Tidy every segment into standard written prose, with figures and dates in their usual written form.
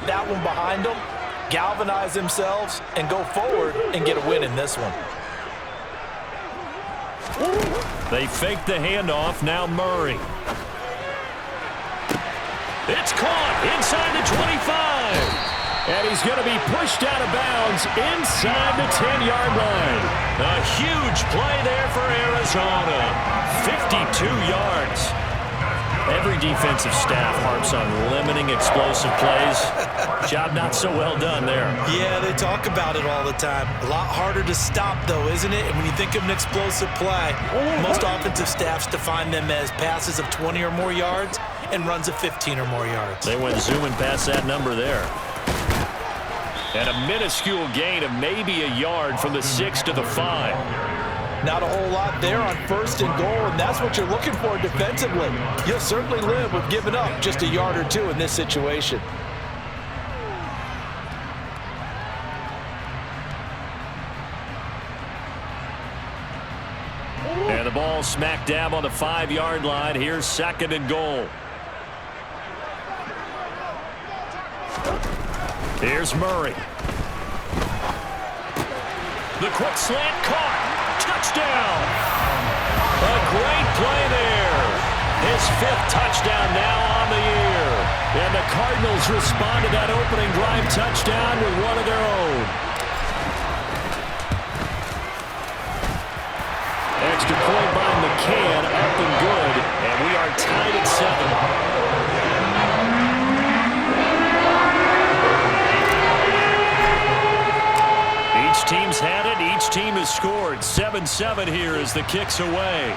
that one behind them, galvanize themselves, and go forward and get a win in this one. They fake the handoff. Now Murray. It's caught inside the 25. And he's going to be pushed out of bounds inside the 10-yard line. A huge play there for Arizona. 52 yards. Every defensive staff harps on limiting explosive plays. Job not so well done there. Yeah, they talk about it all the time. A lot harder to stop, though, isn't it? And when you think of an explosive play, most offensive staffs define them as passes of 20 or more yards and runs of 15 or more yards. They went zooming past that number there. And a minuscule gain of maybe a yard from the 6 to the 5. Not a whole lot there on 1st and goal, and that's what you're looking for defensively. You'll certainly live with giving up just a yard or two in this situation. And the ball smack dab on the 5-yard line. Here's 2nd and goal. Here's Murray. The quick slant caught. Touchdown. A great play there. His 5th touchdown now on the year. And the Cardinals respond to that opening drive touchdown with one of their own. Extra point by McCann, up and good. And we are tied at 7. Each team's had it. Each team has scored. 7-7 here as the kick's away.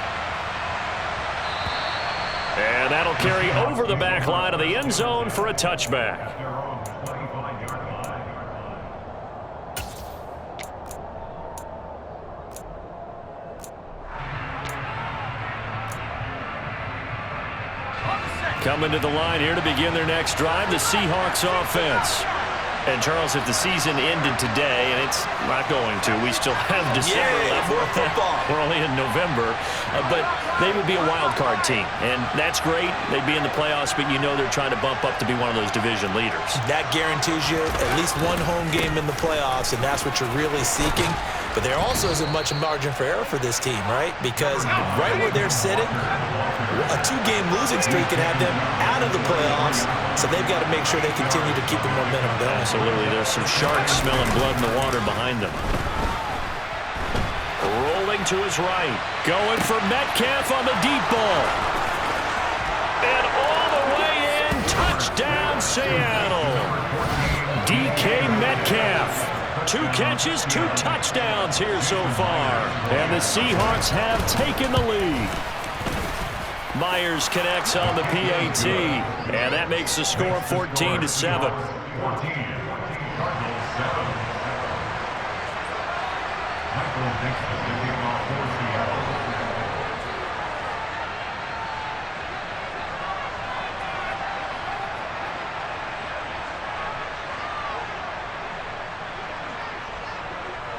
And that'll carry over the back line of the end zone for a touchback. Coming to the line here to begin their next drive, the Seahawks offense. And, Charles, if the season ended today, and it's not going to, we still have December left. More football. We're only in November. But they would be a wild card team. And that's great. They'd be in the playoffs, but you know they're trying to bump up to be one of those division leaders. That guarantees you at least one home game in the playoffs, and that's what you're really seeking. But there also isn't much margin for error for this team, right? Because right where they're sitting, a 2-game losing streak can have them out of the playoffs, so they've got to make sure they continue to keep the momentum going. Absolutely. There's some sharks smelling blood in the water behind them. Rolling to his right. Going for Metcalf on the deep ball. And all the way in. Touchdown, Seattle. DK Metcalf. 2 catches, 2 touchdowns here so far. And the Seahawks have taken the lead. Myers connects on the PAT. And that makes the score 14-7.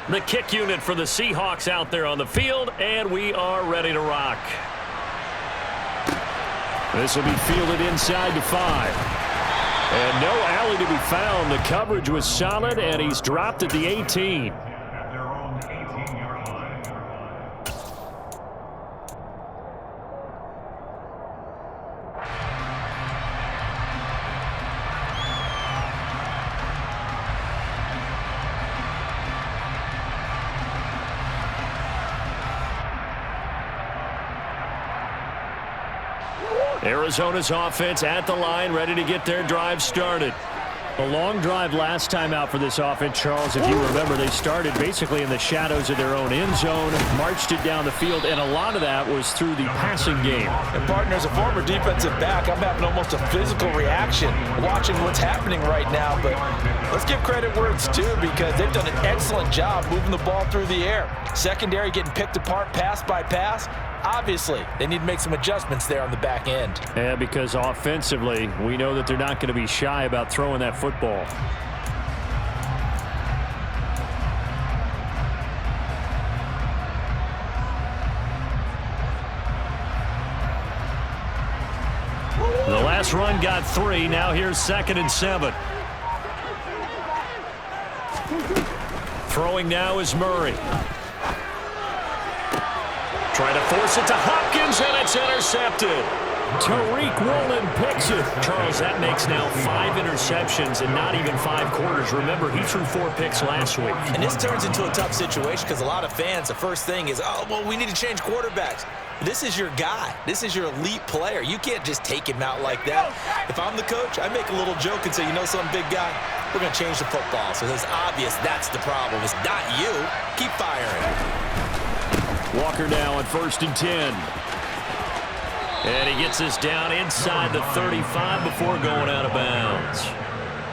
The kick unit for the Seahawks out there on the field, and we are ready to rock. This will be fielded inside the 5. And no alley to be found. The coverage was solid, and he's dropped at the 18. Arizona's offense at the line, ready to get their drive started. A long drive last time out for this offense, Charles. If you remember, they started basically in the shadows of their own end zone, marched it down the field, and a lot of that was through the passing game. And, partner, as a former defensive back, I'm having almost a physical reaction watching what's happening right now. But let's give credit where it's due, because they've done an excellent job moving the ball through the air. Secondary getting picked apart pass by pass. Obviously, they need to make some adjustments there on the back end. Yeah, because offensively, we know that they're not going to be shy about throwing that football. The last run got 3. Now here's 2nd and 7. Throwing now is Murray. Trying to force it to Hopkins, and it's intercepted. Tariq Woolen picks it. Charles, that makes now 5 interceptions and not even 5 quarters. Remember, he threw 4 picks last week. And this turns into a tough situation because a lot of fans, the first thing is, oh, well, we need to change quarterbacks. This is your guy. This is your elite player. You can't just take him out like that. If I'm the coach, I make a little joke and say, you know something, big guy? We're going to change the football. So it's obvious that's the problem. It's not you. Keep firing. Walker now on 1st and 10. And he gets this down inside the 35 before going out of bounds.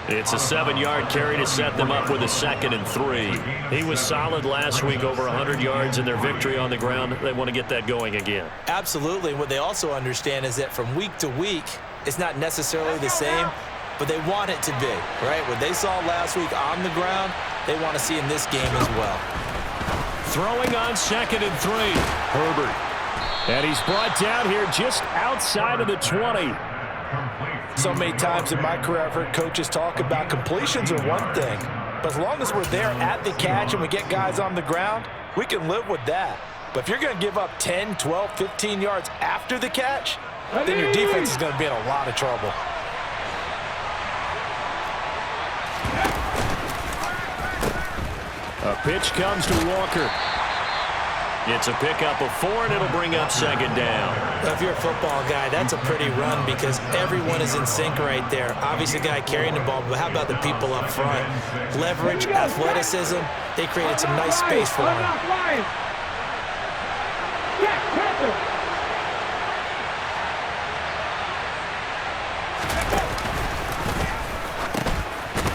It's a 7-yard carry to set them up with a 2nd and 3. He was solid last week, over 100 yards in their victory on the ground. They want to get that going again. Absolutely. What they also understand is that from week to week, it's not necessarily the same, but they want it to be, right? What they saw last week on the ground, they want to see in this game as well. Throwing on 2nd and 3. Herbert. And he's brought down here just outside of the 20. So many times in my career, I've heard coaches talk about completions are one thing, but as long as we're there at the catch and we get guys on the ground, we can live with that. But if you're going to give up 10, 12, 15 yards after the catch, then your defense is going to be in a lot of trouble. A pitch comes to Walker. It's a pickup of 4, and it'll bring up 2nd down. Well, if you're a football guy, that's a pretty run because everyone is in sync right there. Obviously, the guy carrying the ball, but how about the people up front? Leverage, athleticism, they created some nice space for him.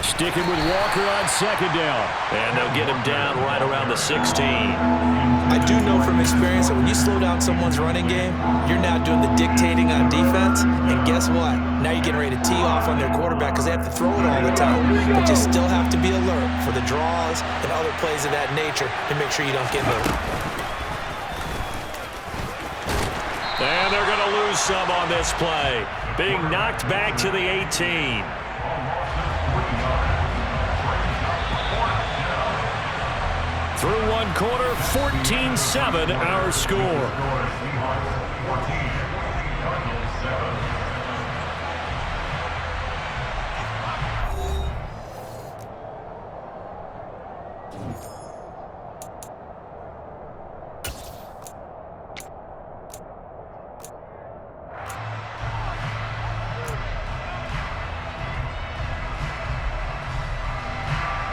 Sticking with Walker on 2nd down. And they'll get him down right around the 16. I do know from experience that when you slow down someone's running game, you're now doing the dictating on defense. And guess what? Now you're getting ready to tee off on their quarterback because they have to throw it all the time. But you still have to be alert for the draws and other plays of that nature to make sure you don't get hurt. And they're going to lose some on this play. Being knocked back to the 18. Through 1 quarter, 14-7 our score.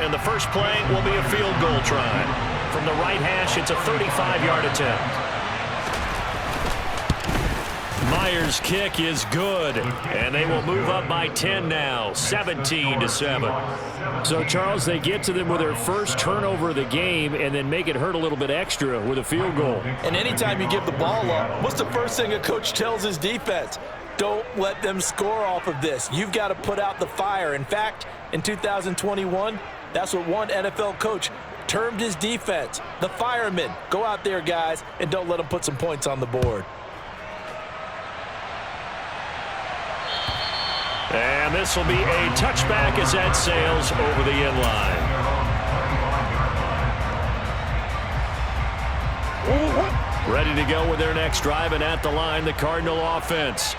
And the first play will be a field goal try. From the right hash, it's a 35-yard attempt. Myers' kick is good, and they will move up by 10 now, 17-7. So, Charles, they get to them with their first turnover of the game and then make it hurt a little bit extra with a field goal. And anytime you give the ball up, what's the first thing a coach tells his defense? Don't let them score off of this. You've got to put out the fire. In fact, in 2021, that's what one NFL coach termed his defense, the firemen. Go out there, guys, and don't let them put some points on the board. And this will be a touchback as that sails over the end line. Ready to go with their next drive, and at the line, the Cardinal offense.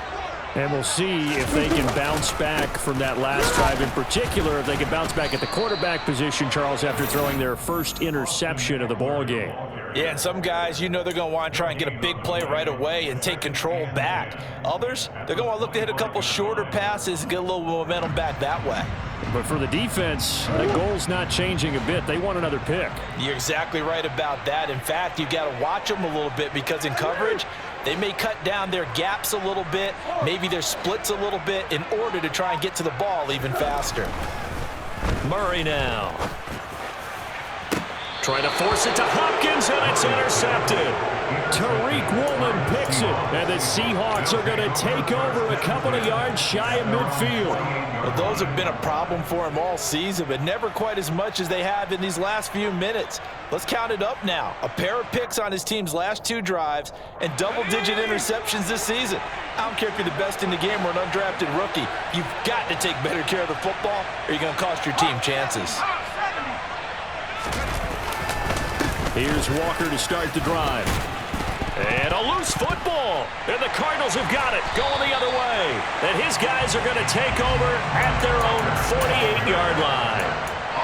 And we'll see if they can bounce back from that last drive. In particular, if they can bounce back at the quarterback position, Charles, after throwing their first interception of the ball game. Yeah, and some guys, you know they're going to want to try and get a big play right away and take control back. Others, they're going to want to look to hit a couple shorter passes and get a little momentum back that way. But for the defense, that goal's not changing a bit. They want another pick. You're exactly right about that. In fact, you've got to watch them a little bit because in coverage, they may cut down their gaps a little bit, maybe their splits a little bit in order to try and get to the ball even faster. Murray now. Trying to force it to Hopkins, and it's intercepted. Tariq Woolen picks it, and the Seahawks are going to take over a couple of yards shy of midfield. Well, those have been a problem for him all season, but never quite as much as they have in these last few minutes. Let's count it up now. A pair of picks on his team's last 2 drives and double-digit interceptions this season. I don't care if you're the best in the game or an undrafted rookie. You've got to take better care of the football or you're going to cost your team chances. Here's Walker to start the drive. And a loose football. And the Cardinals have got it, going the other way. And his guys are going to take over at their own 48-yard line.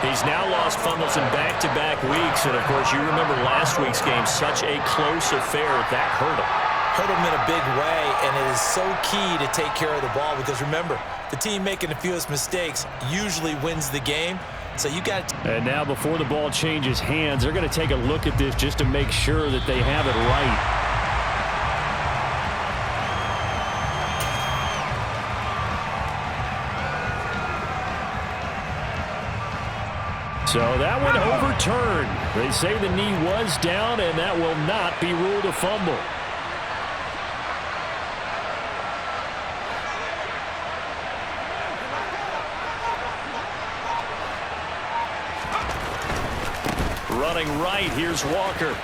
He's now lost fumbles in back-to-back weeks. And, of course, you remember last week's game, such a close affair. That hurt him. Hurt him in a big way, and it is so key to take care of the ball because, remember, the team making the fewest mistakes usually wins the game. So you got. And now before the ball changes hands, they're going to take a look at this just to make sure that they have it right. So that one overturned. They say the knee was down, and that will not be ruled a fumble. Running right, here's Walker.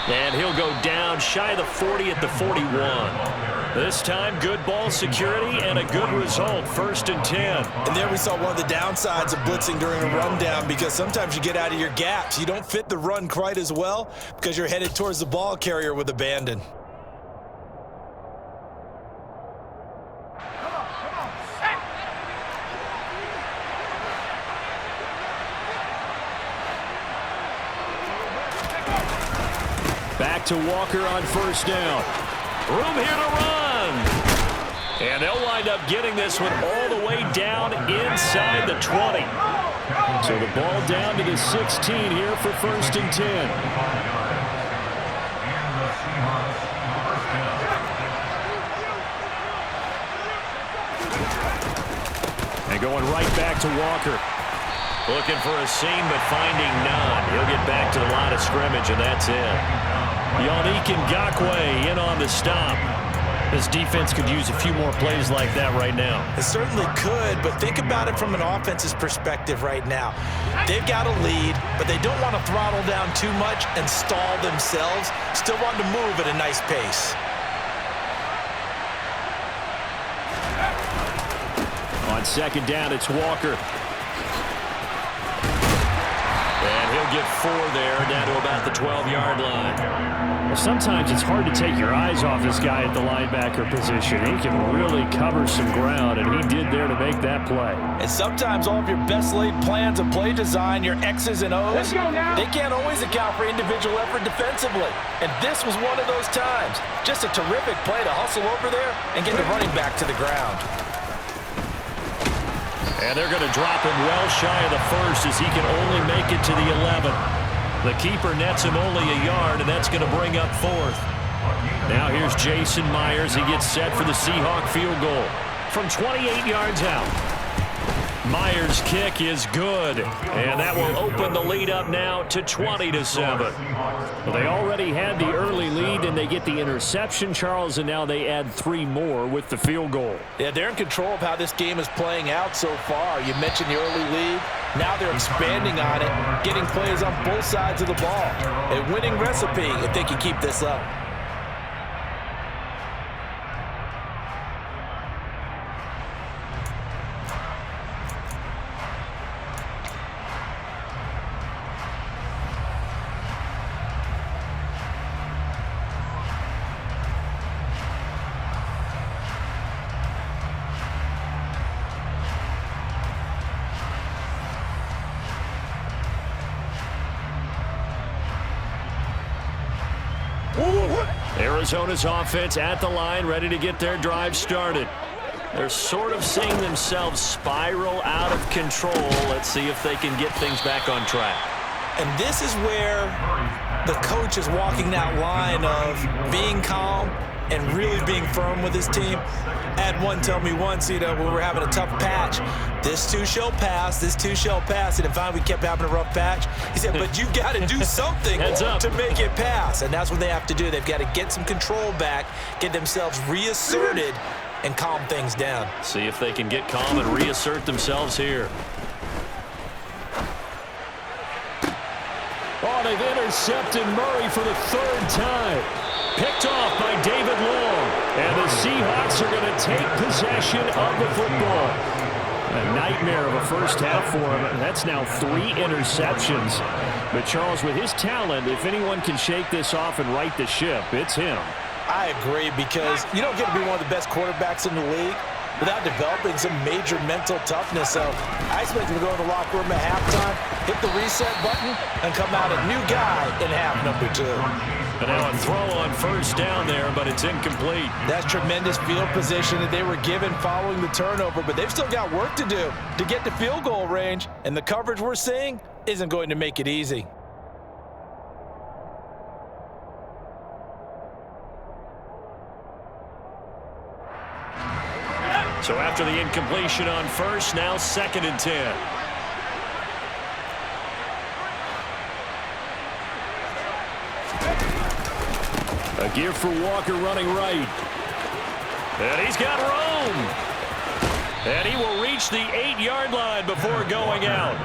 And he'll go down shy of the 40 at the 41. This time, good ball security and a good result, 1st and 10. And there we saw one of the downsides of blitzing during a rundown because sometimes you get out of your gaps. You don't fit the run quite as well because you're headed towards the ball carrier with abandon. Back to Walker on 1st down. Room here to run. And they'll wind up getting this one all the way down inside the 20. So the ball down to the 16 here for 1st and 10. And going right back to Walker. Looking for a seam, but finding none. He'll get back to the line of scrimmage, and that's it. i-kee in on the stop. This defense could use a few more plays like that right now. It certainly could, but think about it from an offense's perspective right now. They've got a lead, but they don't want to throttle down too much and stall themselves. Still want to move at a nice pace. On 2nd down, it's Walker. He'll get 4 there, down to about the 12-yard line. Well, sometimes it's hard to take your eyes off this guy at the linebacker position. He can really cover some ground, and he did there to make that play. And sometimes all of your best laid plans of play design, your X's and O's, they can't always account for individual effort defensively. And this was one of those times. Just a terrific play to hustle over there and get the running back to the ground. And they're going to drop him well shy of the 1st as he can only make it to the 11. The keeper nets him only a yard, and that's going to bring up 4th. Now here's Jason Myers. He gets set for the Seahawk field goal from 28 yards out. Myers' kick is good, and that will open the lead up now to 20-7. Well, they already had the early lead, and they get the interception, Charles, and now they add 3 more with the field goal. Yeah, they're in control of how this game is playing out so far. You mentioned the early lead. Now they're expanding on it, getting plays on both sides of the ball. A winning recipe if they can keep this up. Arizona's offense at the line, ready to get their drive started. They're sort of seeing themselves spiral out of control. Let's see if they can get things back on track. And this is where the coach is walking that line of being calm and really being firm with his team. I had one tell me once, when we were having a tough patch, this too shall pass, this too shall pass. And finally we kept having a rough patch. He said, but you've got to do something to make it pass. And that's what they have to do. They've got to get some control back, get themselves reasserted, and calm things down. See if they can get calm and reassert themselves here. Oh, they've intercepted Murray for the 3rd time. Picked off by David Long. And the Seahawks are going to take possession of the football. A nightmare of a first half for him. That's now 3 interceptions. But Charles, with his talent, if anyone can shake this off and right the ship, it's him. I agree, because you don't get to be one of the best quarterbacks in the league without developing some major mental toughness. So I expect him to go in the locker room at halftime, hit the reset button, and come out a new guy in half number 2. And now a throw on first down there, but it's incomplete. That's tremendous field position that they were given following the turnover, but they've still got work to do to get to field goal range, and the coverage we're seeing isn't going to make it easy. So after the incompletion on first, now 2nd and 10. A give for Walker running right. And he's got room. And he will reach the 8-yard line before going out.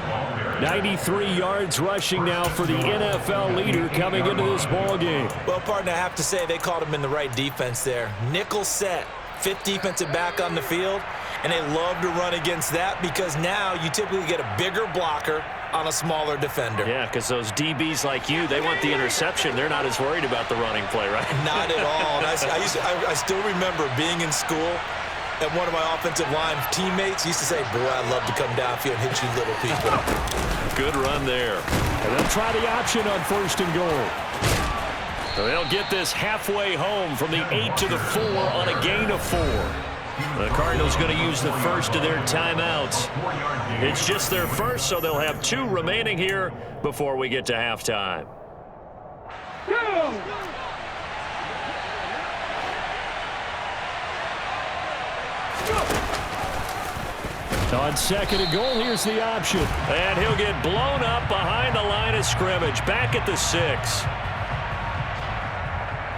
93 yards rushing now for the NFL leader coming into this ballgame. Well, partner, I have to say they called him in the right defense there. Nickel set. 5th defensive back on the field, and they love to run against that because now you typically get a bigger blocker on a smaller defender. Yeah, because those DBs like you, they want the interception. They're not as worried about the running play, right? Not at all. And I still remember being in school, and one of my offensive line teammates used to say, boy, I'd love to come downfield and hit you little people. Good run there. And they'll try the option on 1st and goal. So they'll get this halfway home from the 8 to the 4 on a gain of 4. The Cardinals going to use the first of their timeouts. It's just their first, so they'll have 2 remaining here before we get to halftime. On 2nd and goal, here's the option. And he'll get blown up behind the line of scrimmage, back at the 6.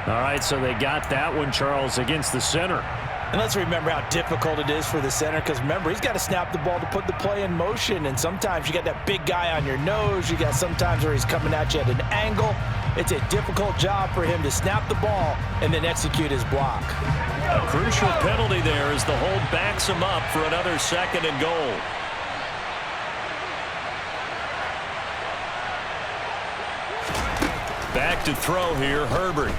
All right, so they got that one, Charles, against the center. And let's remember how difficult it is for the center, because remember, he's got to snap the ball to put the play in motion, and sometimes you got that big guy on your nose. You got sometimes where he's coming at you at an angle. It's a difficult job for him to snap the ball and then execute his block. A crucial penalty there as the hold backs him up for another 2nd and goal. Back to throw here, Herbert.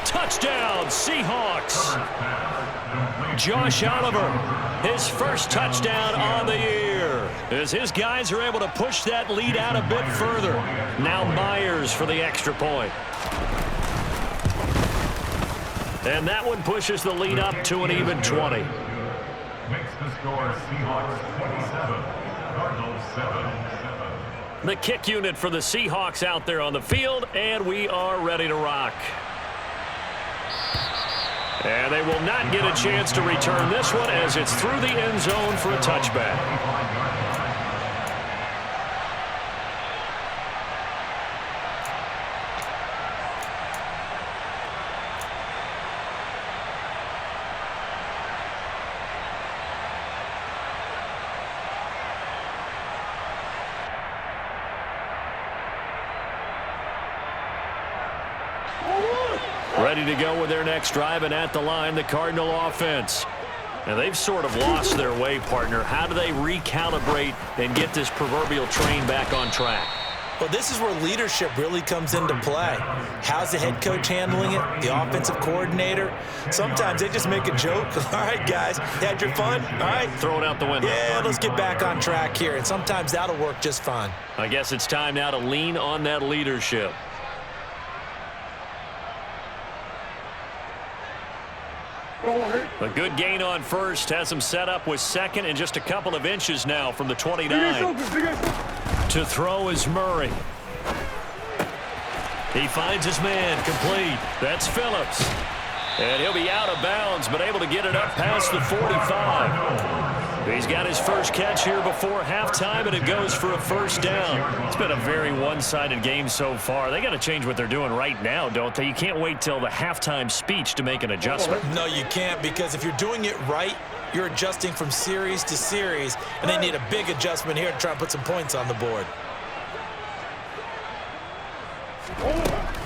Touchdown, Seahawks. Josh Oliver, his first touchdown on the year, as his guys are able to push that lead out a bit further. Now Myers for the extra point. And that one pushes the lead up to an even 20. Makes the score Seahawks 27, Cardinals 7. The kick unit for the Seahawks out there on the field, and we are ready to rock. And they will not get a chance to return this one as it's through the end zone for a touchback. Ready to go with their next drive, and at the line, the Cardinal offense. And they've sort of lost their way, partner. How do they recalibrate and get this proverbial train back on track? Well, this is where leadership really comes into play. How's the head coach handling it? The offensive coordinator? Sometimes they just make a joke. All right, guys, you had your fun? All right. Throw it out the window. Yeah, let's get back on track here. And sometimes that'll work just fine. I guess it's time now to lean on that leadership. A good gain on first has him set up with 2nd and just a couple of inches now from the 29. To throw is Murray. He finds his man, complete. That's Phillips. And he'll be out of bounds, but able to get it up past the 45. He's got his first catch here before halftime, and it goes for a first down. It's been a very one-sided game so far. They got to change what they're doing right now, don't they? You can't wait till the halftime speech to make an adjustment. No, you can't, because if you're doing it right, you're adjusting from series to series, and they need a big adjustment here to try and put some points on the board.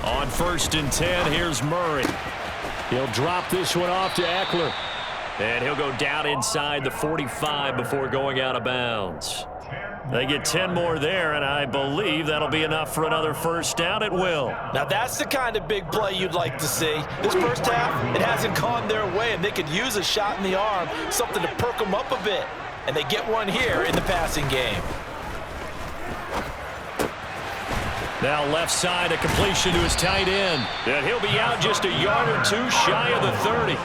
On 1st and 10, here's Murray. He'll drop this one off to Eckler. And he'll go down inside the 45 before going out of bounds. They get 10 more there, and I believe that'll be enough for another first down. It will. Now, that's the kind of big play you'd like to see. This first half, it hasn't gone their way, and they could use a shot in the arm, something to perk them up a bit. And they get one here in the passing game. Now left side, a completion to his tight end. And he'll be out just a yard or two shy of the 30.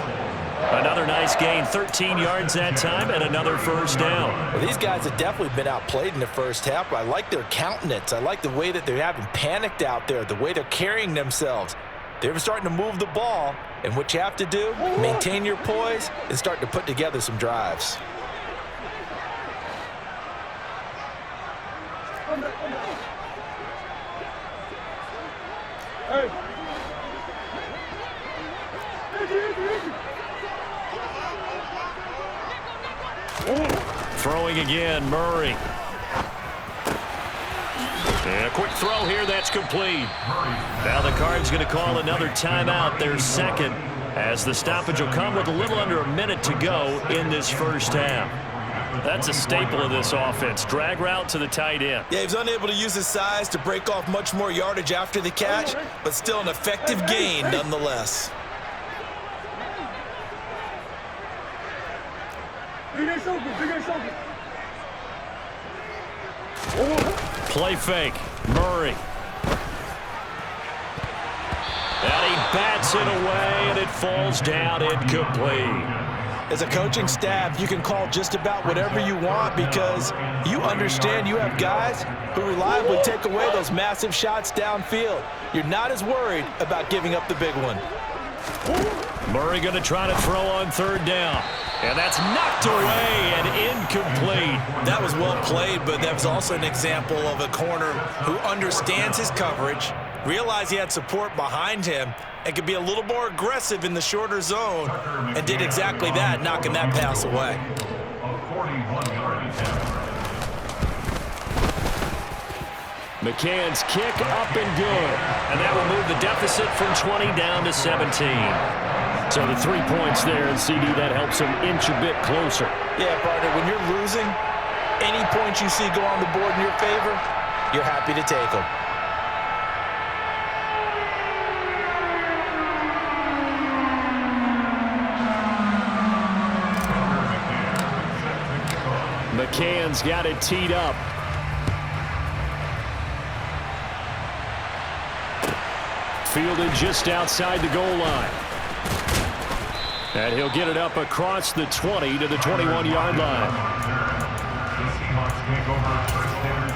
Another nice gain, 13 yards that time, and another first down. Well, these guys have definitely been outplayed in the first half, but I like their countenance. I like the way that they haven't panicked out there, the way they're carrying themselves. They're starting to move the ball, and what you have to do, maintain your poise and start to put together some drives. Throwing again, Murray. And a quick throw here, that's complete. Now the Cards going to call another timeout, their second, as the stoppage will come with a little under a minute to go in this first half. That's a staple of this offense. Drag route to the tight end. Yeah, he was unable to use his size to break off much more yardage after the catch, but still an effective gain nonetheless. Play fake. Murray. And he bats it away, and it falls down incomplete. As a coaching staff, you can call just about whatever you want because you understand you have guys who reliably take away those massive shots downfield. You're not as worried about giving up the big one. Murray going to try to throw on third down. And that's knocked away and incomplete. That was well played, but that was also an example of a corner who understands his coverage, realized he had support behind him, and could be a little more aggressive in the shorter zone, and did exactly that, knocking that pass away. McCann's kick up and good. And that will move the deficit from 20 down to 17. So the 3 points there, and CD, that helps him inch a bit closer. Yeah, partner, when you're losing, any points you see go on the board in your favor, you're happy to take them. McCann's got it teed up. Fielded just outside the goal line. And he'll get it up across the 20 to the 21-yard line. The Seahawks take over first down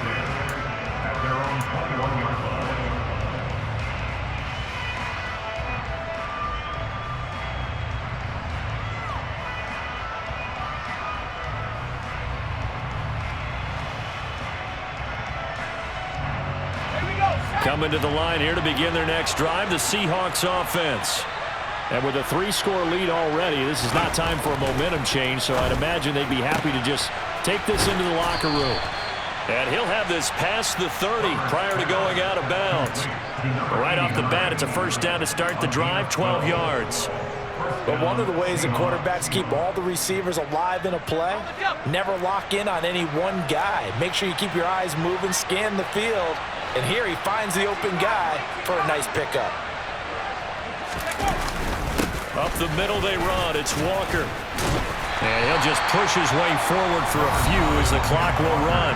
at their own 21-yard line. Coming to the line here to begin their next drive, the Seahawks offense. And with a 3-score lead already, this is not time for a momentum change, so I'd imagine they'd be happy to just take this into the locker room. And he'll have this past the 30 prior to going out of bounds. Right off the bat, it's a first down to start the drive, 12 yards. But one of the ways that quarterbacks keep all the receivers alive in a play, never lock in on any one guy. Make sure you keep your eyes moving, scan the field, and here he finds the open guy for a nice pickup. Up the middle they run. It's Walker. And he'll just push his way forward for a few as the clock will run.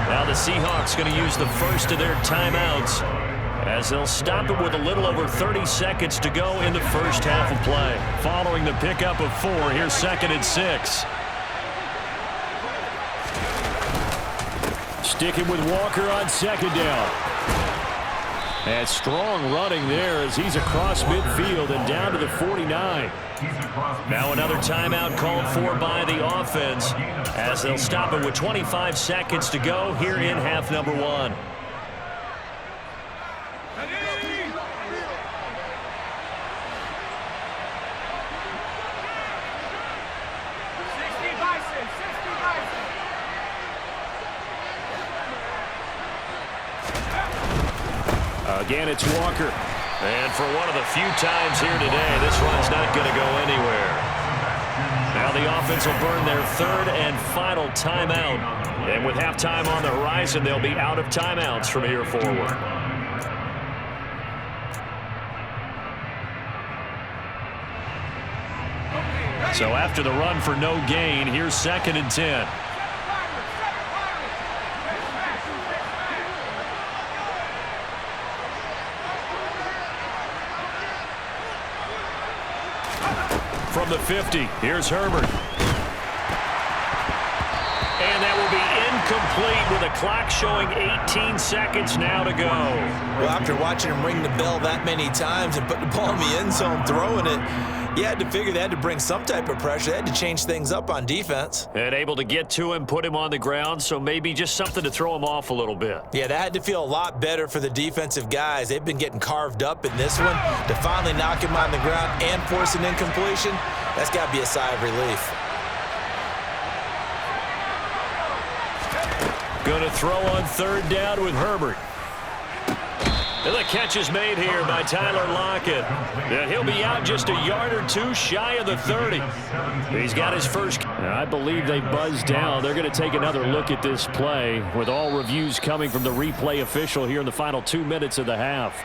Now the Seahawks going to use the first of their timeouts as they'll stop it with a little over 30 seconds to go in the first half of play. Following the pickup of 4, here's 2nd and 6. Sticking with Walker on 2nd down. And strong running there as he's across midfield and down to the 49. Now another timeout called for by the offense as they'll stop it with 25 seconds to go here in half number 1. Again, it's Walker. And for one of the few times here today, this run's not going to go anywhere. Now Now the offense will burn their third and final timeout. And with halftime on the horizon, they'll be out of timeouts from here forward. So after the run for no gain, here's 2nd and 10. From the 50, here's Herbert. And that will be incomplete with a clock showing 18 seconds now to go. Well, after watching him ring the bell that many times and put the ball in the end zone, throwing it, you had to figure they had to bring some type of pressure. They had to change things up on defense. And able to get to him, put him on the ground, so maybe just something to throw him off a little bit. Yeah, that had to feel a lot better for the defensive guys. They've been getting carved up in this one. To finally knock him on the ground and force an incompletion, that's got to be a sigh of relief. Going to throw on 3rd down with Herbert. And the catch is made here by Tyler Lockett. And he'll be out just a yard or two shy of the 30. He's got his first. I believe they buzzed down. They're going to take another look at this play with all reviews coming from the replay official here in the final 2 minutes of the half.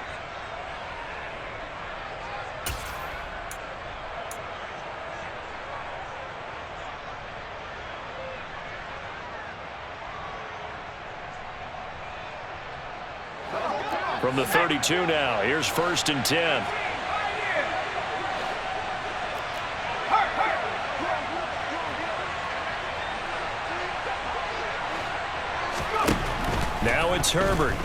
From the 32 now, here's 1st and 10. Now it's Herbert.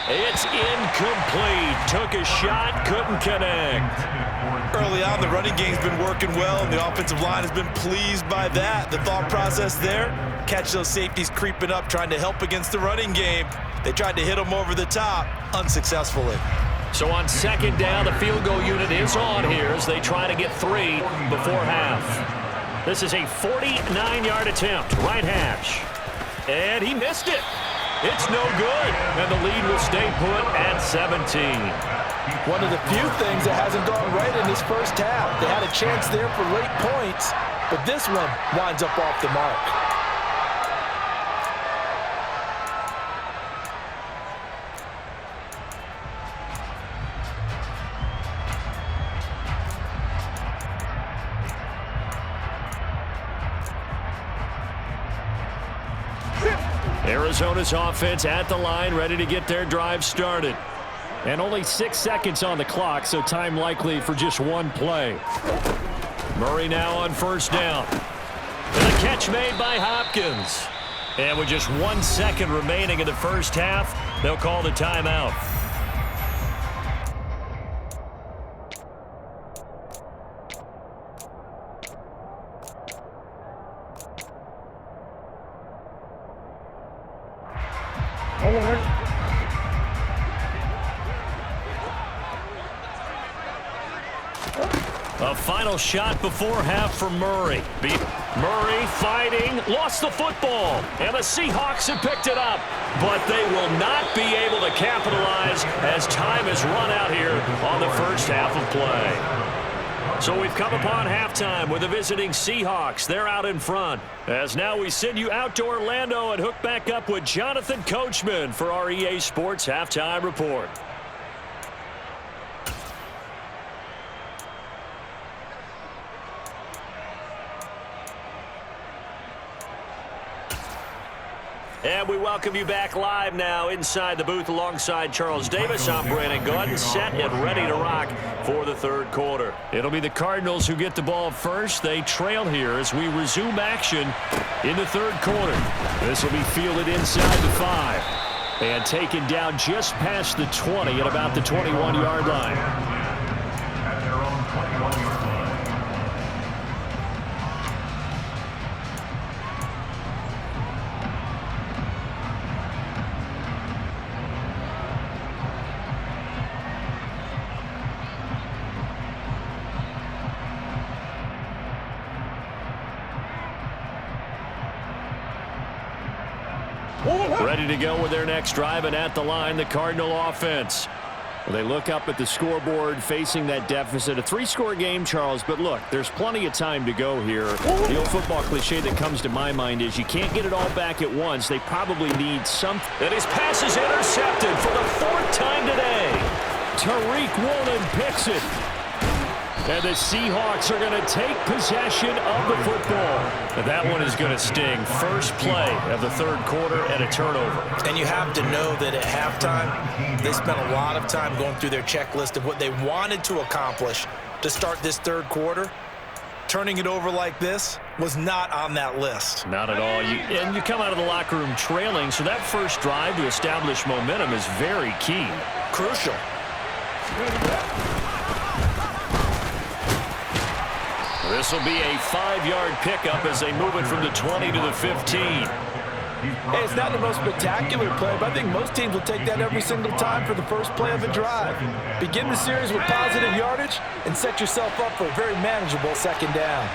It's incomplete. Took a shot, couldn't connect. Early on, the running game's been working well, and the offensive line has been pleased by that. The thought process there, catch those safeties creeping up, trying to help against the running game. They tried to hit them over the top, unsuccessfully. So on 2nd down, the field goal unit is on here as they try to get 3 before half. This is a 49-yard attempt, right hash. And he missed it. It's no good, and the lead will stay put at 17. One of the few things that hasn't gone right in this first half. They had a chance there for late points, but this one winds up off the mark. Arizona's offense at the line, ready to get their drive started. And only 6 seconds on the clock, so time likely for just one play. Murray now on 1st down. And a catch made by Hopkins. And with just 1 second remaining in the first half, they'll call the timeout. A final shot before half for Murray. Murray fighting, lost the football, and the Seahawks have picked it up. But they will not be able to capitalize as time has run out here on the first half of play. So we've come upon halftime with the visiting Seahawks. They're out in front. As now we send you out to Orlando and hook back up with Jonathan Coachman for our EA Sports Halftime Report. And we welcome you back live now inside the booth alongside Charles Davis. I'm Brandon Gordon, set and ready to rock for the 3rd quarter. It'll be the Cardinals who get the ball first. They trail here as we resume action in the 3rd quarter. This will be fielded inside the 5 and taken down just past the 20 at about the 21-yard line. At their own 21-yard line. Ready to go with their next drive, and at the line, the Cardinal offense. Well, they look up at the scoreboard facing that deficit. A 3-score game, Charles, but look, there's plenty of time to go here. The old football cliche that comes to my mind is you can't get it all back at once. They probably need something. And his pass is intercepted for the 4th time today. Tariq Woolen picks it. And the Seahawks are going to take possession of the football. And that one is going to sting. First play of the 3rd quarter and a turnover. And you have to know that at halftime, they spent a lot of time going through their checklist of what they wanted to accomplish to start this 3rd quarter. Turning it over like this was not on that list. Not at all. And you come out of the locker room trailing, so that first drive to establish momentum is very key. Crucial. This will be a 5-yard pickup as they move it from the 20 to the 15. Hey, it's not the most spectacular play, but I think most teams will take that every single time for the first play of a drive. Begin the series with positive yardage and set yourself up for a very manageable 2nd down.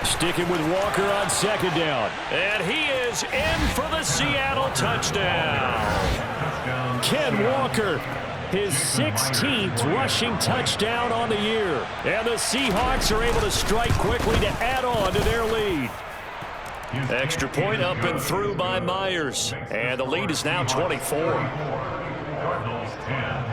Sticking with Walker on 2nd down. And he is in for the Seattle touchdown. Ken Walker, his 16th rushing touchdown on the year. And the Seahawks are able to strike quickly to add on to their lead. Extra point up and through by Myers. And the lead is now 24. Cardinals 10.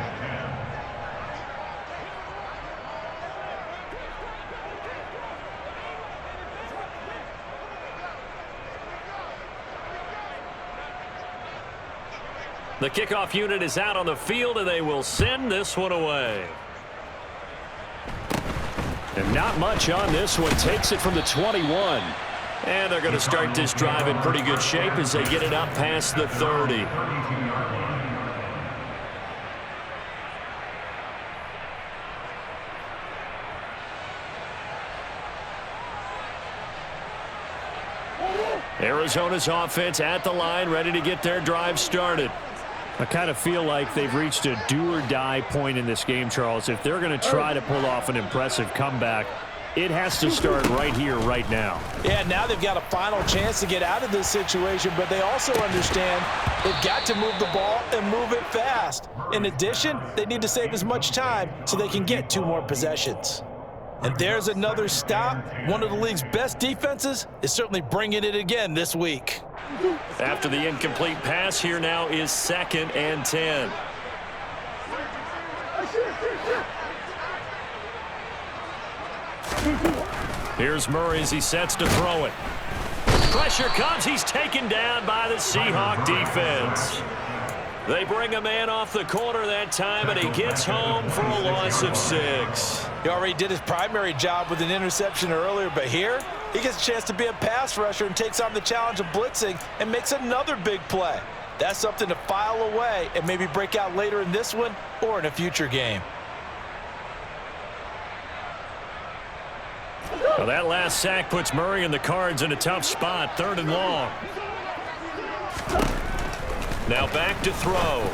The kickoff unit is out on the field, and they will send this one away. And not much on this one. Takes it from the 21. And they're going to start this drive in pretty good shape as they get it up past the 30. Arizona's offense at the line, ready to get their drive started. I kind of feel like they've reached a do-or-die point in this game, Charles. If they're going to try to pull off an impressive comeback, it has to start right here, right now. Yeah, now they've got a final chance to get out of this situation, but they also understand they've got to move the ball and move it fast. In addition, they need to save as much time so they can get 2 more possessions. And there's another stop. One of the league's best defenses is certainly bringing it again this week. After the incomplete pass, here now is 2nd and 10. Here's Murray as he sets to throw it. Pressure comes. He's taken down by the Seahawk defense. They bring a man off the corner that time, and he gets home for a loss of 6. He already did his primary job with an interception earlier, but here he gets a chance to be a pass rusher and takes on the challenge of blitzing and makes another big play. That's something to file away and maybe break out later in this one or in a future game. Well, that last sack puts Murray and the Cards in a tough spot, 3rd and long. Now back to throw.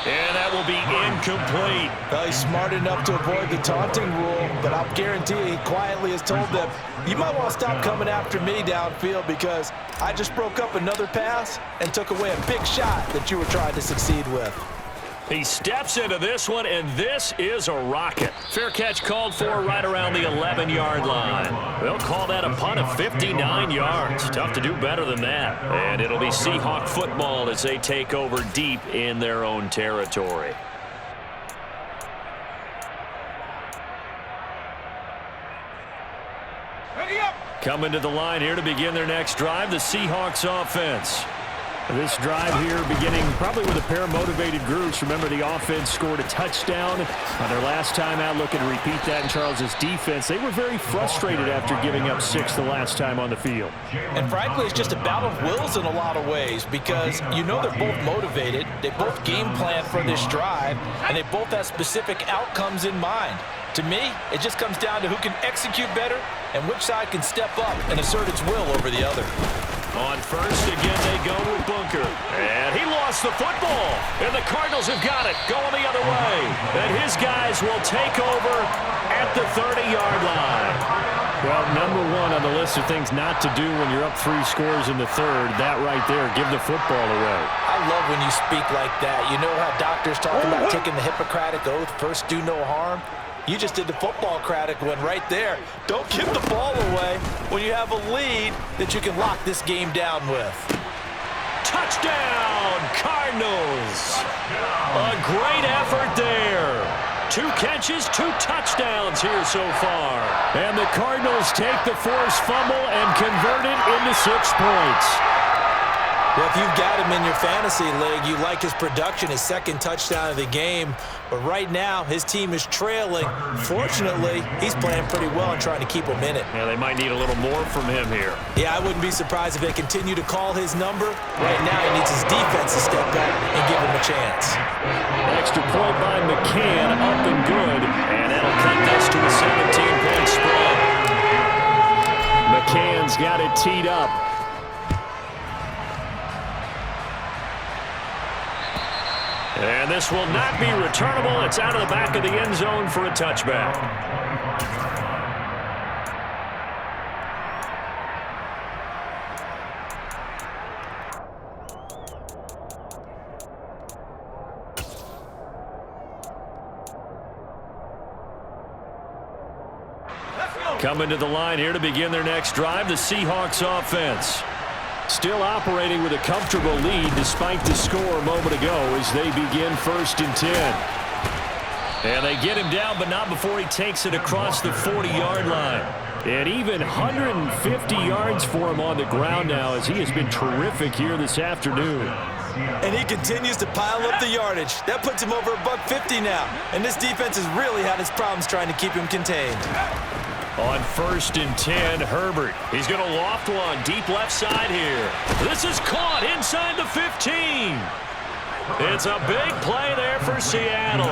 And that will be incomplete. Well, he's smart enough to avoid the taunting rule, but I'll guarantee you he quietly has told them, you might want to stop coming after me downfield because I just broke up another pass and took away a big shot that you were trying to succeed with. He steps into this one, and this is a rocket. Fair catch called for right around the 11-yard line. They'll call that a punt of 59 yards. Tough to do better than that. And it'll be Seahawk football as they take over deep in their own territory. Coming to the line here to begin their next drive, the Seahawks offense. This drive here beginning probably with a pair of motivated groups. Remember, the offense scored a touchdown on their last time out, looking to repeat that in Charles's defense. They were very frustrated after giving up 6 the last time on the field. And frankly, it's just a battle of wills in a lot of ways because you know they're both motivated, they both game plan for this drive, and they both have specific outcomes in mind. To me, it just comes down to who can execute better and which side can step up and assert its will over the other. On first, again, they go with Bunker. And he lost the football. And the Cardinals have got it, going the other way. And his guys will take over at the 30-yard line. Well, number one on the list of things not to do when you're up 3 scores in the third, that right there, give the football away. I love when you speak like that. You know how doctors talk about taking the Hippocratic Oath, first do no harm? You just did the football-cratic one right there. Don't give the ball away when you have a lead that you can lock this game down with. Touchdown, Cardinals! A great effort there. 2 catches, 2 touchdowns here so far. And the Cardinals take the forced fumble and convert it into 6 points. Well, if you've got him in your fantasy league, you like his production, his second touchdown of the game. But right now, his team is trailing. Fortunately, he's playing pretty well and trying to keep them in it. Yeah, they might need a little more from him here. Yeah, I wouldn't be surprised if they continue to call his number. Right now, he needs his defense to step up and give him a chance. Extra point by McCann, up and good. And that'll cut this to a 17-point spread. McCann's got it teed up. And this will not be returnable. It's out of the back of the end zone for a touchback. Coming to the line here to begin their next drive, the Seahawks offense. Still operating with a comfortable lead despite the score a moment ago as they begin 1st and 10. And they get him down, but not before he takes it across the 40-yard line. And even 150 yards for him on the ground now as he has been terrific here this afternoon. And he continues to pile up the yardage. That puts him over $150 now. And this defense has really had its problems trying to keep him contained. On 1st and 10, Herbert. He's going to loft one deep left side here. This is caught inside the 15. It's a big play there for Seattle.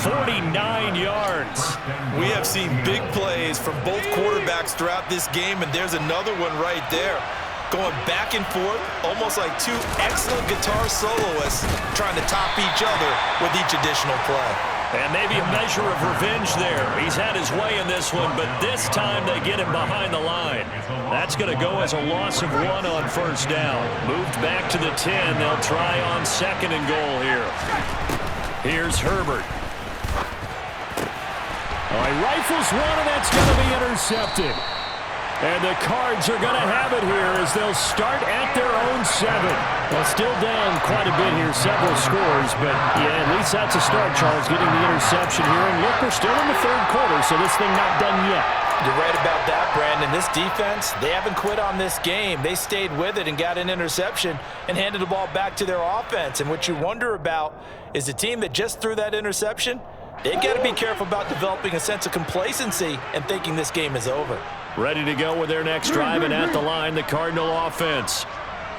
49 yards. We have seen big plays from both quarterbacks throughout this game, and there's another one right there. Going back and forth, almost like 2 excellent guitar soloists trying to top each other with each additional play. And maybe a measure of revenge there. He's had his way in this one, but this time they get him behind the line. That's going to go as a loss of 1 on 1st down. Moved back to the 10. They'll try on 2nd and goal here. Here's Herbert. Oh, he rifles one, and that's going to be intercepted. And the Cards are going to have it here as they'll start at their own 7. Well, still down quite a bit here, several scores, but yeah, at least that's a start, Charles, getting the interception here. And look, we're still in the 3rd quarter, so this thing not done yet. You're right about that, Brandon. This defense, they haven't quit on this game. They stayed with it and got an interception and handed the ball back to their offense. And what you wonder about is the team that just threw that interception, they've got to be careful about developing a sense of complacency and thinking this game is over. Ready to go with their next drive, and at the line, the Cardinal offense.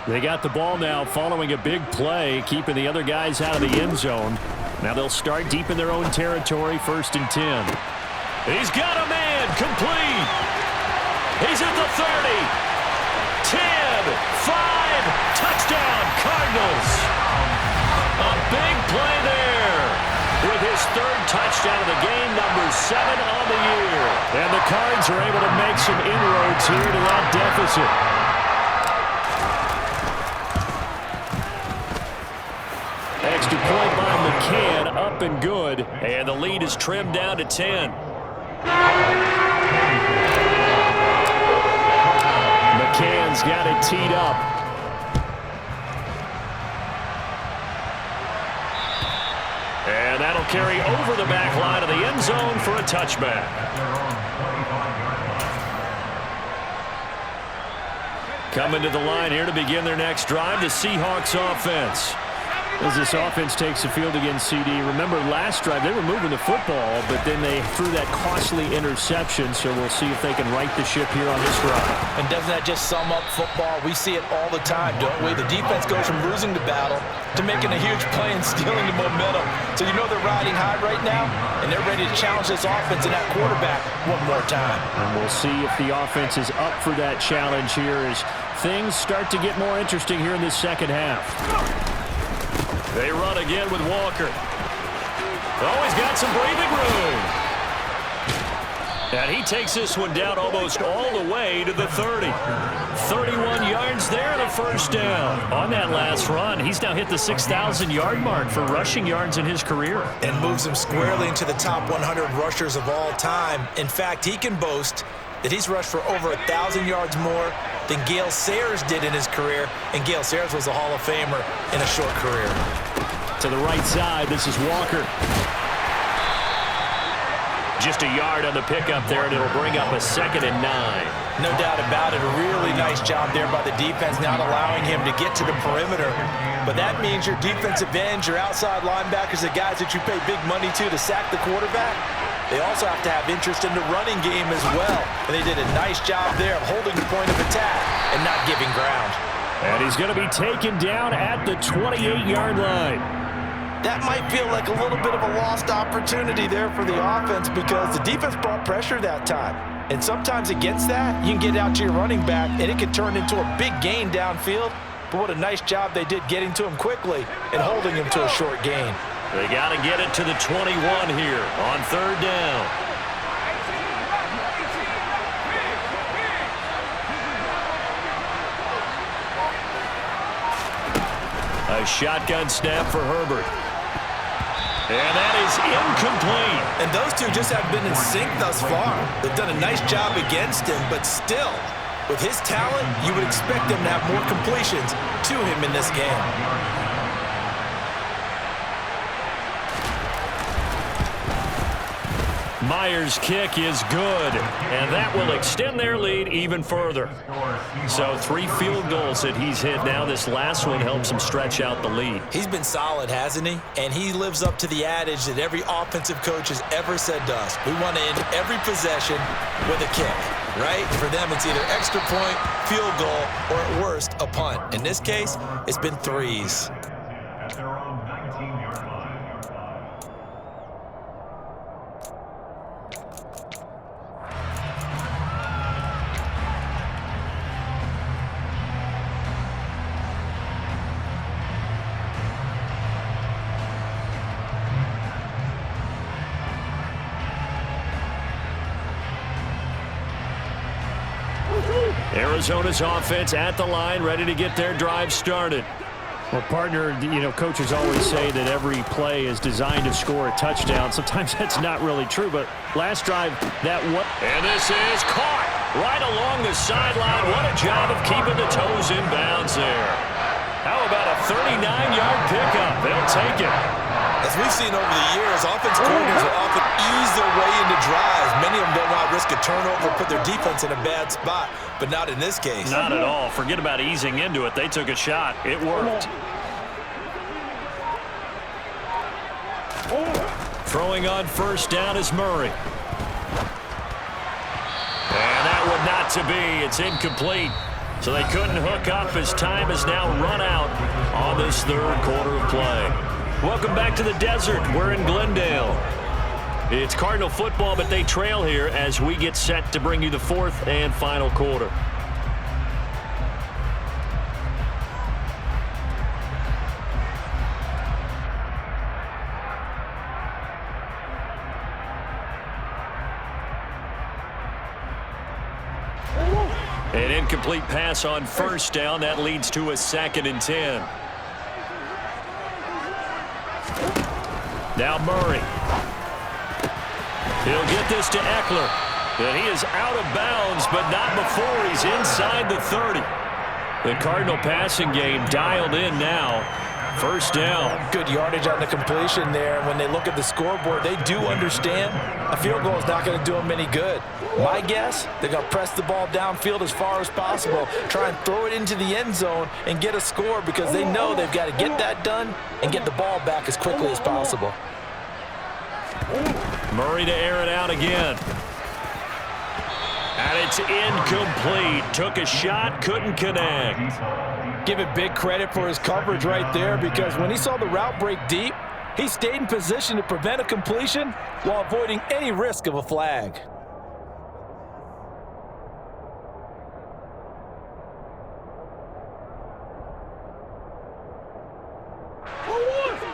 They got the ball now following a big play, keeping the other guys out of the end zone. Now they'll start deep in their own territory, 1st and 10. He's got a man, complete. He's at the 30. 10, 5, touchdown, Cardinals. A big play there with his 3rd touchdown of the game, number 7 on the year. And the Cards are able to make some inroads here to that deficit. Extra point by McCann, up and good. And the lead is trimmed down to 10. McCann's got it teed up. And that'll carry over the back line of the end zone for a touchback. Coming to the line here to begin their next drive, the Seahawks offense. As this offense takes the field against CD, remember last drive they were moving the football, but then they threw that costly interception, so we'll see if they can right the ship here on this drive. And doesn't that just sum up football? We see it all the time, don't we? The defense goes from losing the battle to making a huge play and stealing the momentum. So you know they're riding high right now, and they're ready to challenge this offense and that quarterback one more time. And we'll see if the offense is up for that challenge here as things start to get more interesting here in this second half. They run again with Walker. Oh, he's got some breathing room. And he takes this one down almost all the way to the 30. 31 yards there and a first down. On that last run, he's now hit the 6,000-yard mark for rushing yards in his career. And moves him squarely into the top 100 rushers of all time. In fact, he can boast that he's rushed for over 1,000 yards more than Gale Sayers did in his career. And Gale Sayers was a Hall of Famer in a short career. To the right side, this is Walker. Just a yard on the pickup there, and it'll bring up a 2nd and 9. No doubt about it. A really nice job there by the defense, not allowing him to get to the perimeter. But that means your defensive ends, your outside linebackers, the guys that you pay big money to sack the quarterback, they also have to have interest in the running game as well. And they did a nice job there of holding the point of attack and not giving ground. And he's going to be taken down at the 28-yard line. That might feel like a little bit of a lost opportunity there for the offense because the defense brought pressure that time. And sometimes against that, you can get out to your running back, and it can turn into a big gain downfield. But what a nice job they did getting to him quickly and holding him to a short gain. They got to get it to the 21 here on 3rd down. A shotgun snap for Herbert. And that is incomplete. And those two just have been in sync thus far. They've done a nice job against him, but still, with his talent, you would expect him to have more completions to him in this game. Myers' kick is good, and that will extend their lead even further. So 3 field goals that he's hit now. This last one helps him stretch out the lead. He's been solid, hasn't he? And he lives up to the adage that every offensive coach has ever said to us. We want to end every possession with a kick, right? For them, it's either extra point, field goal, or at worst, a punt. In this case, it's been 3s. At their own 19-yard line. Arizona's offense at the line, ready to get their drive started. Well, partner, coaches always say that every play is designed to score a touchdown. Sometimes that's not really true, but last drive, that one. And this is caught right along the sideline. What a job of keeping the toes in bounds there. How about a 39-yard pickup? They'll take it. As we've seen over the years, offensive coordinators will often ease their way into drives. Many of them don't want to risk a turnover or put their defense in a bad spot, but not in this case. Not at all. Forget about easing into it. They took a shot. It worked. Throwing on 1st down is Murray. And that would not to be. It's incomplete. So they couldn't hook up as time has now run out on this 3rd quarter of play. Welcome back to the desert. We're in Glendale. It's Cardinal football, but they trail here as we get set to bring you the 4th and final quarter. An incomplete pass on 1st down. That leads to a 2nd and 10. Now Murray. He'll get this to Eckler. And he is out of bounds, but not before he's inside the 30. The Cardinal passing game dialed in now. 1st down. Good yardage on the completion there. And when they look at the scoreboard, they do understand a field goal is not going to do them any good. My guess, they're going to press the ball downfield as far as possible, try and throw it into the end zone and get a score because they know they've got to get that done and get the ball back as quickly as possible. Murray to air it out again. And it's incomplete. Took a shot, couldn't connect. Give it big credit for his coverage right there because when he saw the route break deep, he stayed in position to prevent a completion while avoiding any risk of a flag.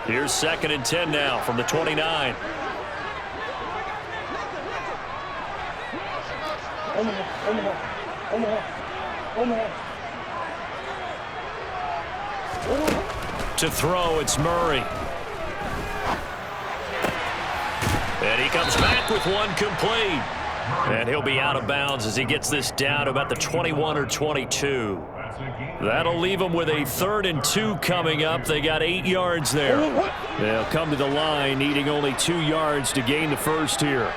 Here's 2nd and 10 now from the 29. To throw, it's Murray. And he comes back with one complete. And he'll be out of bounds as he gets this down about the 21 or 22. That'll leave them with a 3rd and 2 coming up. They got 8 yards there. They'll come to the line needing only 2 yards to gain the first here.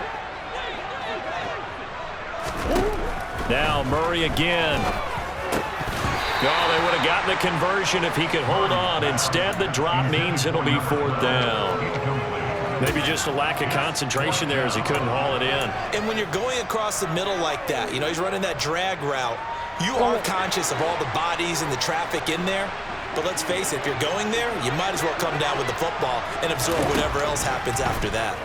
Now Murray again. Oh, they would have gotten the conversion if he could hold on. Instead, the drop means it'll be 4th down. Maybe just a lack of concentration there as he couldn't haul it in. And when you're going across the middle like that, you know, he's running that drag route, you are conscious of all the bodies and the traffic in there. But let's face it, if you're going there, you might as well come down with the football and absorb whatever else happens after that.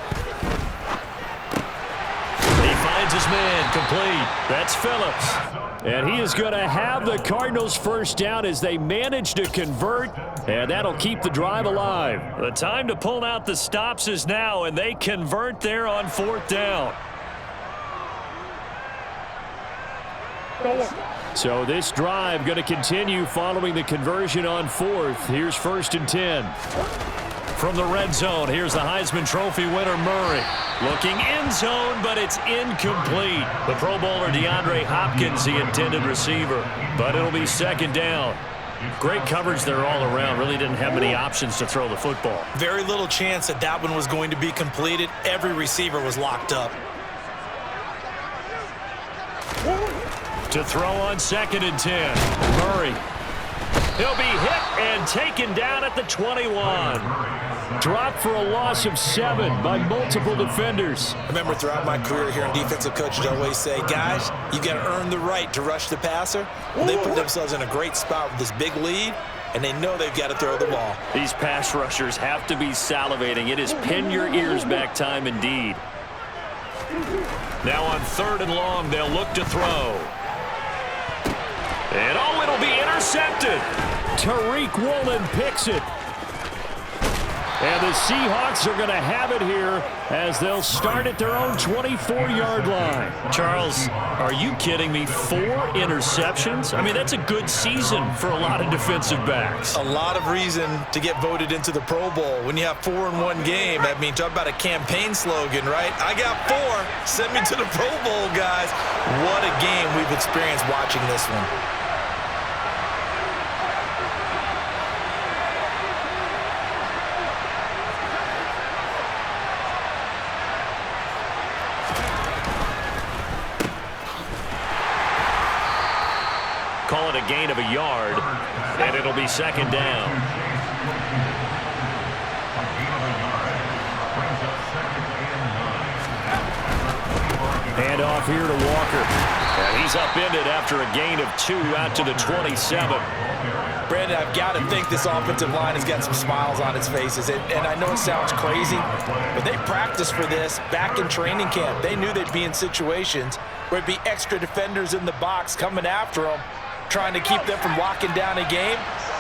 He finds his man complete. That's Phillips. And he is going to have the Cardinals' first down as they manage to convert, and that'll keep the drive alive. The time to pull out the stops is now, and they convert there on 4th down. So this drive going to continue following the conversion on 4th. Here's 1st and 10. From the red zone, here's the Heisman Trophy winner, Murray. Looking end zone, but it's incomplete. The Pro Bowler DeAndre Hopkins, the intended receiver. But it'll be 2nd down. Great coverage there all around. Really didn't have many options to throw the football. Very little chance that that one was going to be completed. Every receiver was locked up. To throw on 2nd and 10. Murray. He'll be hit and taken down at the 21. Dropped for a loss of 7 by multiple defenders. I remember throughout my career here in defensive coaches always say, guys, you got to earn the right to rush the passer. And they put themselves in a great spot with this big lead, and they know they've got to throw the ball. These pass rushers have to be salivating. It is pin your ears back time indeed. Now on 3rd and long, they'll look to throw. And oh, it'll be intercepted. Tariq Woolen picks it. And the Seahawks are going to have it here as they'll start at their own 24-yard line. Charles, are you kidding me? 4 interceptions? I mean, that's a good season for a lot of defensive backs. A lot of reason to get voted into the Pro Bowl. When you have 4 in one game, I mean, talk about a campaign slogan, right? I got 4. Send me to the Pro Bowl, guys. What a game we've experienced watching this one. Call it a gain of a yard, and it'll be 2nd down. Hand off here to Walker. And he's upended after a gain of 2 out to the 27. Brandon, I've got to think this offensive line has got some smiles on its faces. And I know it sounds crazy, but they practiced for this back in training camp. They knew they'd be in situations where it'd be extra defenders in the box coming after them, trying to keep them from locking down a game.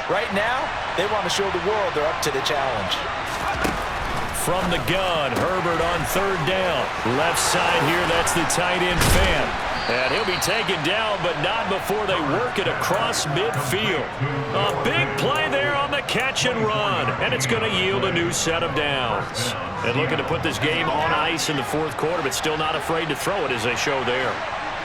Right now, they want to show the world they're up to the challenge. From the gun, Herbert on 3rd down. Left side here, that's the tight end Fant. And he'll be taken down, but not before they work it across midfield. A big play there on the catch and run, and it's going to yield a new set of downs. And looking to put this game on ice in the 4th quarter, but still not afraid to throw it as they show there.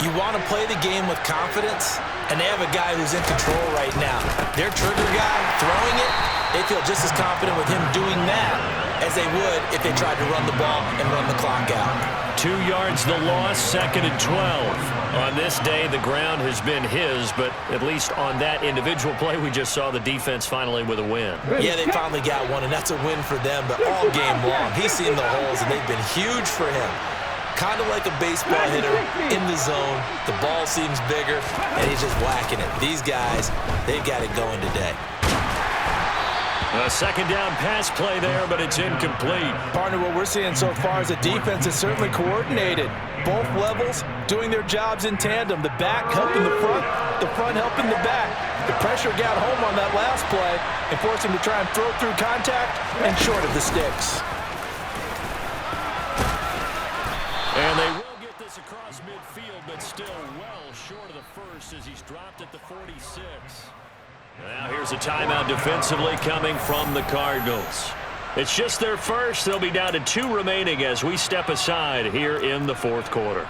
You want to play the game with confidence, and they have a guy who's in control right now. Their trigger guy throwing it, they feel just as confident with him doing that as they would if they tried to run the ball and run the clock out. 2 yards the loss, 2nd and 12. On this day, the ground has been his, but at least on that individual play, we just saw the defense finally with a win. Yeah, they finally got one, and that's a win for them, but all game long, he's seen the holes, and they've been huge for him. Kind of like a baseball hitter in the zone. The ball seems bigger, and he's just whacking it. These guys, they've got it going today. A 2nd down pass play there, but it's incomplete. Partner, what we're seeing so far is the defense is certainly coordinated. Both levels doing their jobs in tandem. The back helping the front helping the back. The pressure got home on that last play and forced him to try and throw through contact and short of the sticks. And they will get this across midfield, but still well short of the first as he's dropped at the 46. Now here's a timeout defensively coming from the Cardinals. It's just their first. They'll be down to 2 remaining as we step aside here in the fourth quarter.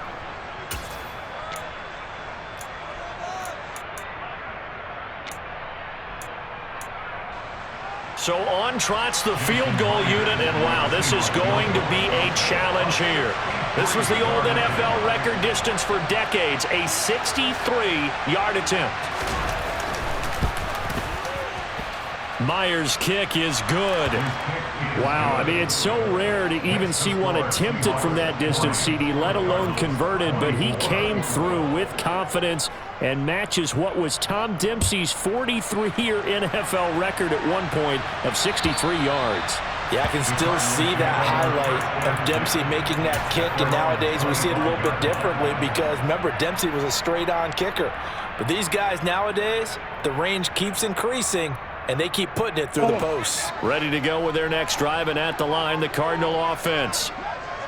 So on trots the field goal unit, and wow, this is going to be a challenge here. This was the old NFL record distance for decades, a 63-yard attempt. Myers' kick is good. Wow, I mean, it's so rare to even see one attempted from that distance, CD, let alone converted, but he came through with confidence and matches what was Tom Dempsey's 43-year NFL record at one point of 63 yards. Yeah, I can still see that highlight of Dempsey making that kick, and nowadays we see it a little bit differently because, remember, Dempsey was a straight-on kicker. But these guys nowadays, the range keeps increasing, and they keep putting it through the posts. Ready to go with their next drive, and at the line, the Cardinal offense.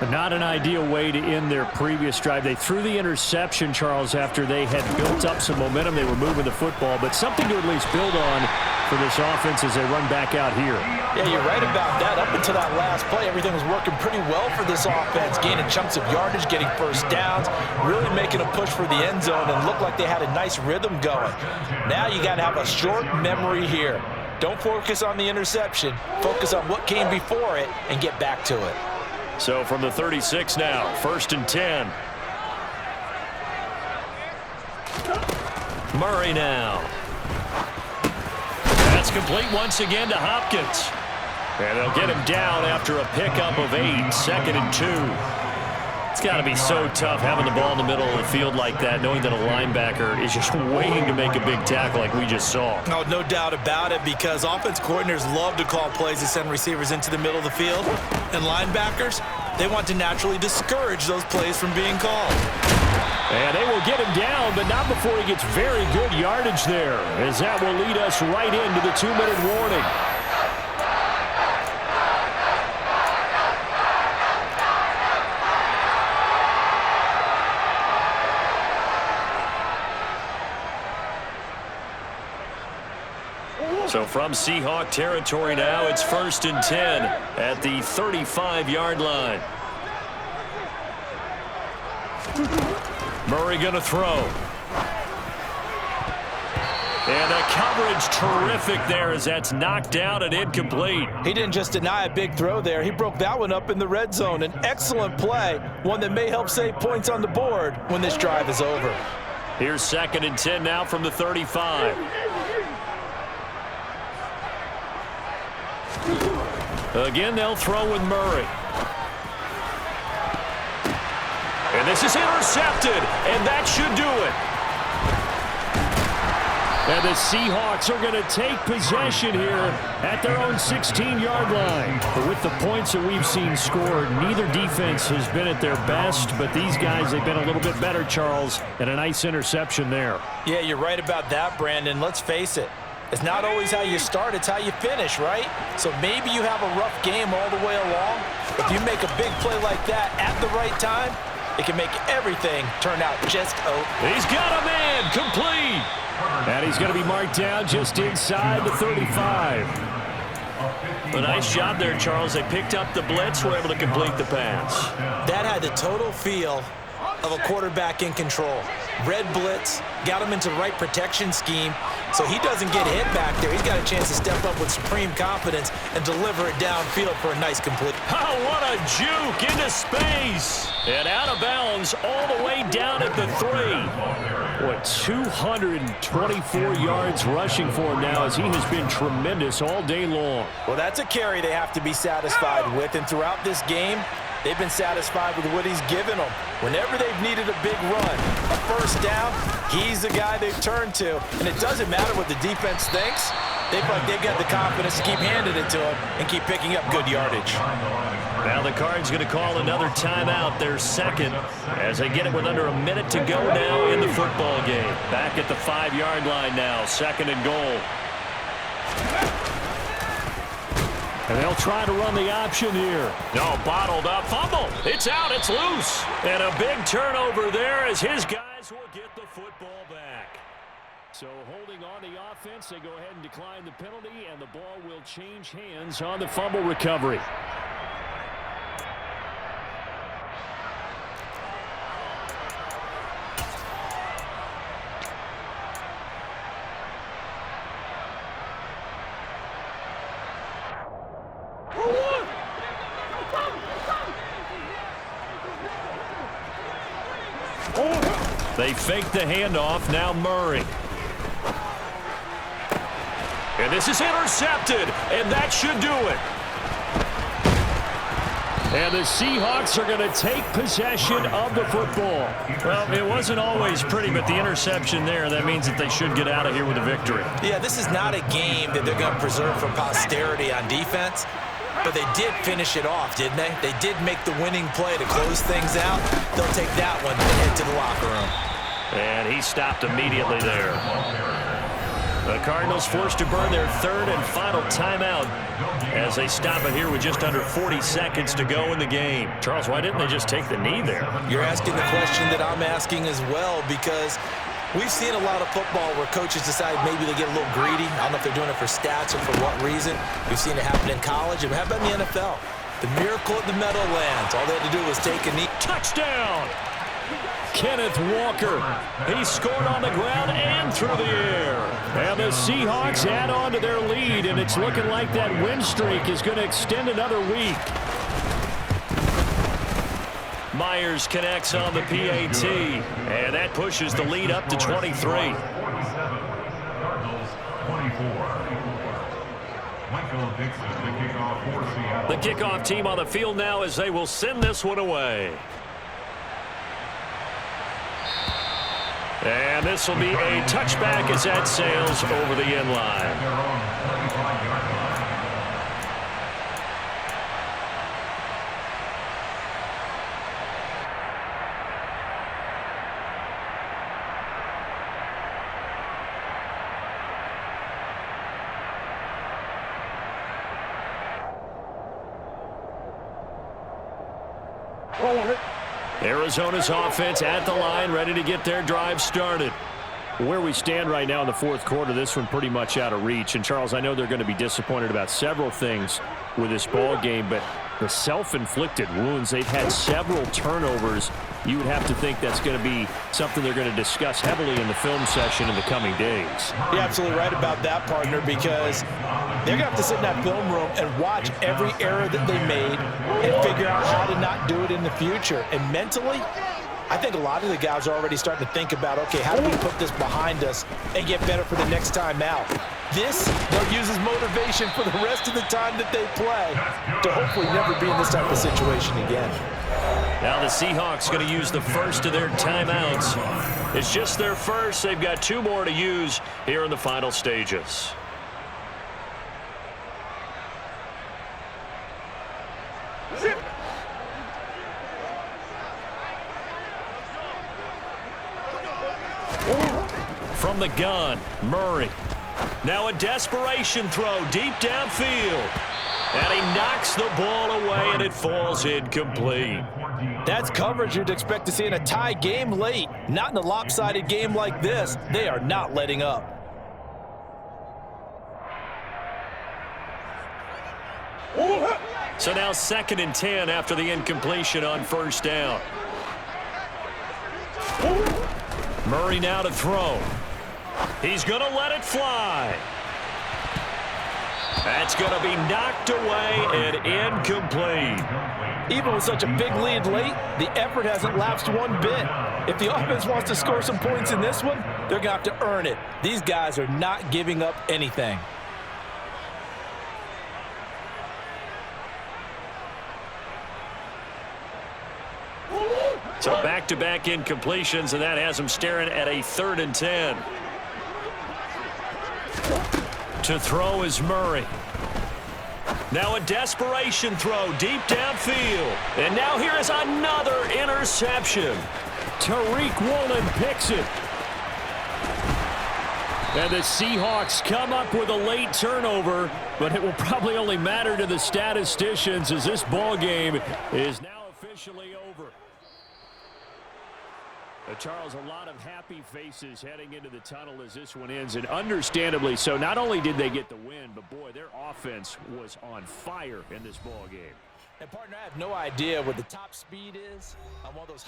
Not an ideal way to end their previous drive. They threw the interception, Charles, after they had built up some momentum. They were moving the football, but something to at least build on for this offense as they run back out here. Yeah, you're right about that. Up until that last play, everything was working pretty well for this offense, gaining chunks of yardage, getting first downs, really making a push for the end zone, and looked like they had a nice rhythm going. Now you got to have a short memory here. Don't focus on the interception. Focus on what came before it and get back to it. So from the 36 now, 1st and 10. Murray now. That's complete once again to Hopkins. And they'll get him down after a pickup of 8, 2nd and 2. It's got to be so tough having the ball in the middle of the field like that, knowing that a linebacker is just waiting to make a big tackle like we just saw. Oh, no doubt about it, because offense coordinators love to call plays to send receivers into the middle of the field. And linebackers, they want to naturally discourage those plays from being called. And they will get him down, but not before he gets very good yardage there, as that will lead us right into the 2-minute warning. So from Seahawk territory now, it's 1st and 10 at the 35-yard line. Murray going to throw. And the coverage terrific there as that's knocked down and incomplete. He didn't just deny a big throw there. He broke that one up in the red zone. An excellent play, one that may help save points on the board when this drive is over. Here's 2nd and 10 now from the 35. Again, they'll throw with Murray. And this is intercepted, and that should do it. And the Seahawks are going to take possession here at their own 16-yard line. But with the points that we've seen scored, neither defense has been at their best, but these guys, they've been a little bit better, Charles, and a nice interception there. Yeah, you're right about that, Brandon. Let's face it. It's not always how you start, it's how you finish, right? So maybe you have a rough game all the way along. If you make a big play like that at the right time, it can make everything turn out just okay. He's got a man, complete. And he's going to be marked down just inside the 35. A nice job there, Charles. They picked up the blitz, were able to complete the pass. That had the total feel of a quarterback in control. Red blitz, got him into the right protection scheme, so he doesn't get hit back there. He's got a chance to step up with supreme confidence and deliver it downfield for a nice complete. Oh, what a juke into space. And out of bounds all the way down at the 3. What, 224 yards rushing for him now as he has been tremendous all day long. Well, that's a carry they have to be satisfied with, and throughout this game, they've been satisfied with what he's given them. Whenever they've needed a big run, a first down, he's the guy they've turned to. And it doesn't matter what the defense thinks. They feel like they've got the confidence to keep handing it to him and keep picking up good yardage. Now the Cards going to call another timeout, their second, as they get it with under a minute to go now in the football game. Back at the 5-yard line now, 2nd and goal. And they'll try to run the option here. No, bottled up. Fumble. It's out. It's loose. And a big turnover there as his guys will get the football back. So holding on the offense, they go ahead and decline the penalty, and the ball will change hands on the fumble recovery. They fake the handoff. Now Murray. And this is intercepted, and that should do it. And the Seahawks are going to take possession of the football. Well, it wasn't always pretty, but the interception there, that means that they should get out of here with a victory. Yeah, this is not a game that they're going to preserve for posterity on defense, but they did finish it off, didn't they? They did make the winning play to close things out. They'll take that one and head to the locker room. And he stopped immediately there. The Cardinals forced to burn their third and final timeout as they stop it here with just under 40 seconds to go in the game. Charles, why didn't they just take the knee there? You're asking the question that I'm asking as well, because we've seen a lot of football where coaches decide maybe they get a little greedy. I don't know if they're doing it for stats or for what reason. We've seen it happen in college. And how about in the NFL? The miracle of the Meadowlands. All they had to do was take a knee. Touchdown! Kenneth Walker. He scored on the ground and through the air. And the Seahawks add on to their lead, and it's looking like that win streak is going to extend another week. Myers connects on the PAT, and that pushes the lead up to 23. Cardinals 24. The kickoff team on the field now as they will send this one away. And this will be a touchback as that sails over the end line. Arizona's offense at the line, ready to get their drive started. Where we stand right now in the fourth quarter, this one pretty much out of reach. And, Charles, I know they're going to be disappointed about several things with this ball game, but the self-inflicted wounds, they've had several turnovers. You would have to think that's going to be something they're going to discuss heavily in the film session in the coming days. You're absolutely right about that, partner, because they're going to have to sit in that film room and watch every error that they made and figure out how to not do it in the future. And mentally, I think a lot of the guys are already starting to think about, okay, how do we put this behind us and get better for the next time out? This, they'll use as motivation for the rest of the time that they play to hopefully never be in this type of situation again. Now the Seahawks going to use the first of their timeouts. It's just their first. They've got two more to use here in the final stages. From the gun, Murray. Now a desperation throw deep downfield. And he knocks the ball away, and it falls incomplete. That's coverage you'd expect to see in a tie game late. Not in a lopsided game like this. They are not letting up. So now 2nd and 10 after the incompletion on first down. Murray now to throw. He's going to let it fly. That's going to be knocked away and incomplete. Even with such a big lead late, the effort hasn't lapsed one bit. If the offense wants to score some points in this one, they're going to have to earn it. These guys are not giving up anything. So back-to-back incompletions, and that has them staring at a 3rd and 10. To throw is Murray. Now a desperation throw deep downfield. And now here is another interception. Tariq Woolen picks it. And the Seahawks come up with a late turnover, but it will probably only matter to the statisticians as this ball game is now officially over. Charles, a lot of happy faces heading into the tunnel as this one ends, and understandably so. Not only did they get the win, but boy, their offense was on fire in this ball game. And partner, I have no idea what the top speed is on one of those